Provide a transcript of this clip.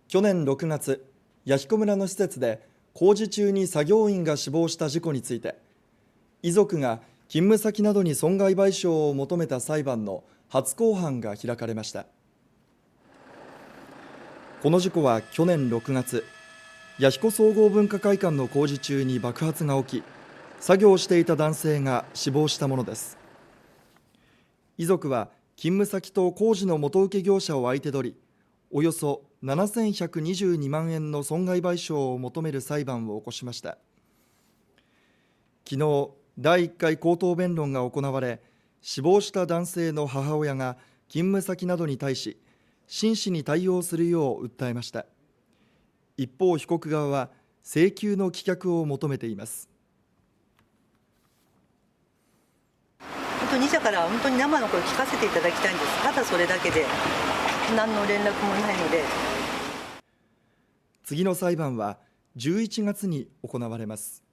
去年6月、弥彦村の施設で工事中に作業員が死亡した事故について、遺族が勤務先などに損害賠償を求めた裁判の初公判が開かれました。この事故は去年6月、弥彦総合文化会館の工事中に爆発が起き、作業していた男性が死亡したものです。遺族は勤務先と工事の元請け業者を相手取り、およそ7122万円の損害賠償を求める裁判を起こしました。昨日、第1回口頭弁論が行われ、死亡した男性の母親が勤務先などに対し、真摯に対応するよう訴えました。一方、被告側は請求の棄却を求めています。2社から本当に生の声を聞かせていただきたいんです。ただそれだけで、何の連絡もないので。次の裁判は11月に行われます。